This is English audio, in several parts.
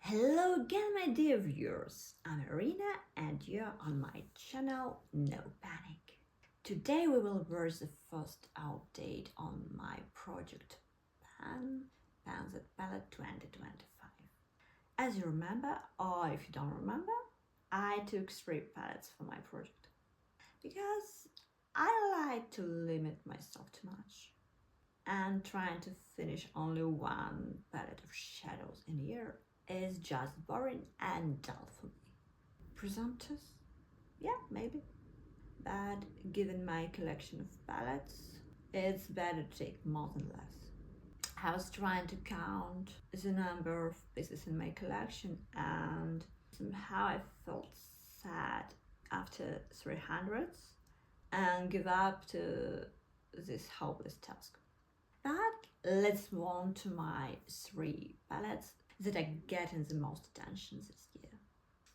Hello again, my dear viewers. I'm Iryna and you're on my channel No Panic. Today we will watch the first update on my project Panzet Palette 2025. As you remember, or if you don't remember, I took 3 palettes for my project because I like to limit myself too much, and trying to finish only one palette of shadows in a year is just boring and dull for me. Presumptuous? Yeah, maybe. But given my collection of palettes, it's better to take more than less. I was trying to count the number of pieces in my collection, and somehow I felt sad after 300 and give up to this hopeless task. But let's move on to my 3 palettes that are getting the most attention this year.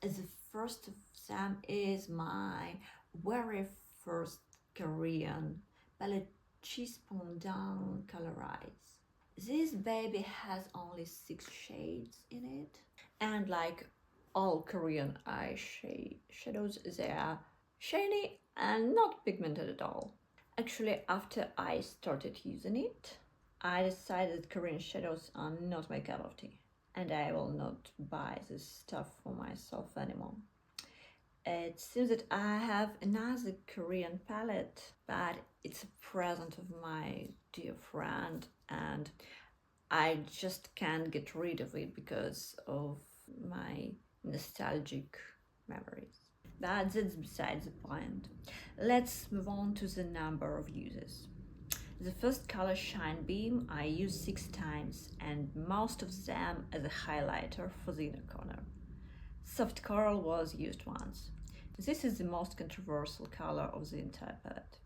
The first of them is my very first Korean palette Cheese Pendant Colorize. This baby has only 6 shades in it, and like all Korean eyeshadows, they are shiny and not pigmented at all. Actually, after I started using it, I decided that Korean shadows are not my cup of tea, and I will not buy this stuff for myself anymore. It seems that I have another Korean palette, but it's a present of my dear friend, and I just can't get rid of it because of my nostalgic memories. But that's besides the point. Let's move on to the number of uses. The first color Shine Beam I used 6 times, and most of them as a highlighter for the inner corner. Soft Coral was used once. This is the most controversial color of the entire palette.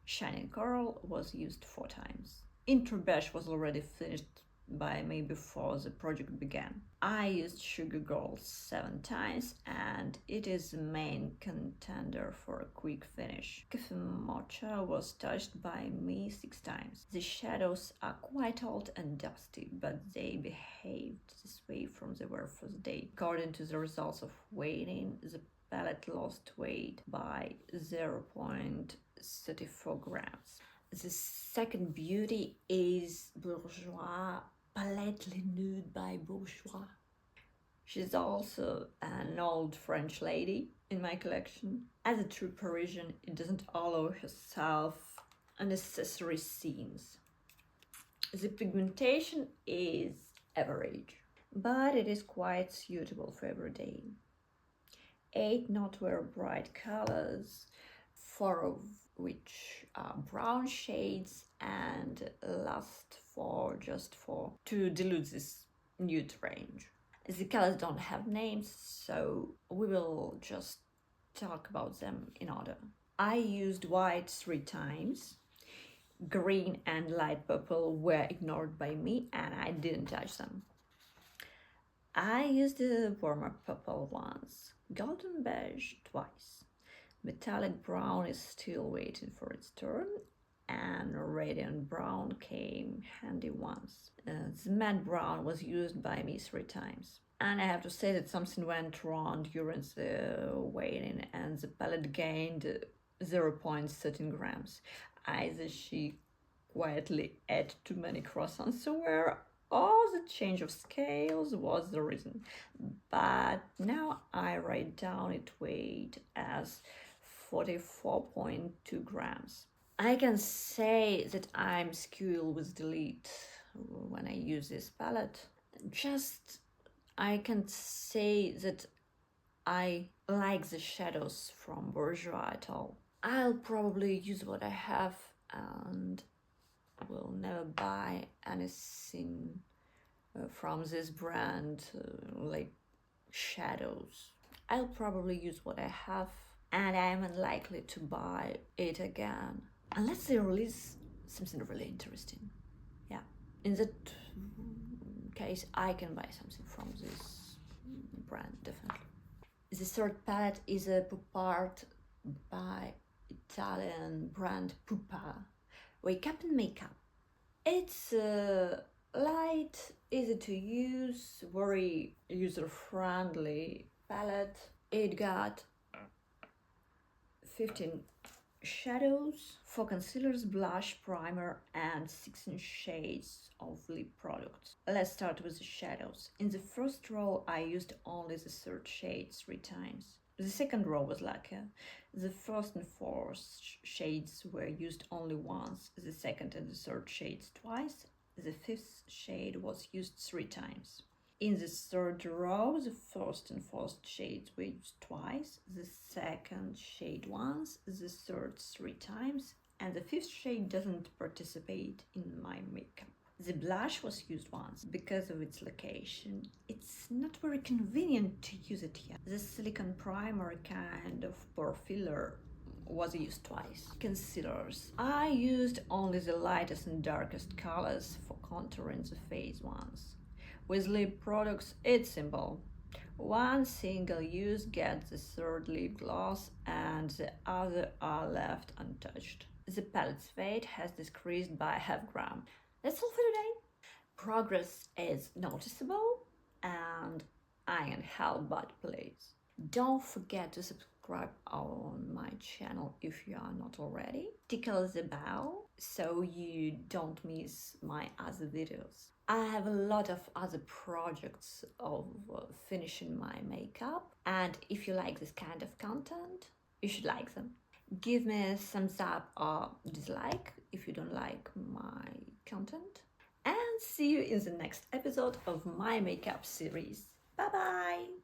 Shining Coral was used 4 times. Intro Beige was already finished by me before the project began. I used Sugar Gold 7 times, and it is the main contender for a quick finish. Cafe Mocha was touched by me 6 times. The shadows are quite old and dusty, but they behaved this way from the very first day. According to the results of weighing, the palette lost weight by 0.34 grams. The second beauty is Bourjois Palette Les Nude by Bourjois. She's also an old French lady in my collection. As a true Parisian, it doesn't allow herself unnecessary scenes. The pigmentation is average, but it is quite suitable for every day. 8 not very bright colors, 4 of which are brown shades, and last 4 just for to dilute this nude range. The colors don't have names, so we will just talk about them in order. I used white 3 times. Green and light purple were ignored by me and I didn't touch them. I used the warmer purple once. Golden beige twice. Metallic brown is still waiting for its turn, and radiant brown came handy once. The matte brown was used by me 3 times. And I have to say that something went wrong during the weighing, and the palette gained 0.13 grams. Either she quietly ate too many croissants somewhere, or the change of scales was the reason. But now I write down its weight as 44.2 grams. I can say that I'm skilled with delete when I use this palette. I can say that I like the shadows from Bourjois at all. I'll probably use what I have and will never buy anything from this brand like shadows. I'll probably use what I have, and I'm unlikely to buy it again unless they release something really interesting. Yeah, in that case I can buy something from this brand, definitely. The third palette is a pop art by Italian brand Pupa, Wake Up and Makeup. It's a light Easy to use, very user-friendly palette. It got 15 shadows, 4 concealers, blush, primer, and 16 shades of lip products. Let's start with the shadows. In the first row, I used only the third shade 3 times. The second row was luckier. The first and fourth shades were used only once, the second and the third shades twice. The fifth shade was used 3 times. In the third row, the first and fourth shades were used twice, the second shade once, the third 3 times, and the fifth shade doesn't participate in my makeup. The blush was used once because of its location. It's not very convenient to use it here. The silicone primer kind of pore filler was used twice. Concealers. I used only the lightest and darkest colors for contouring the face once. With lip products, it's simple. One single use gets the third lip gloss and the other are left untouched. The palette's weight has decreased by half gram. That's all for today. Progress is noticeable and I can't help but please. Don't forget to subscribe on my channel if you are not already. Tickle the bell so you don't miss my other videos. I have a lot of other projects of finishing my makeup, and if you like this kind of content, you should like them. Give me a thumbs up or dislike if you don't like my content, and see you in the next episode of my makeup series. Bye bye!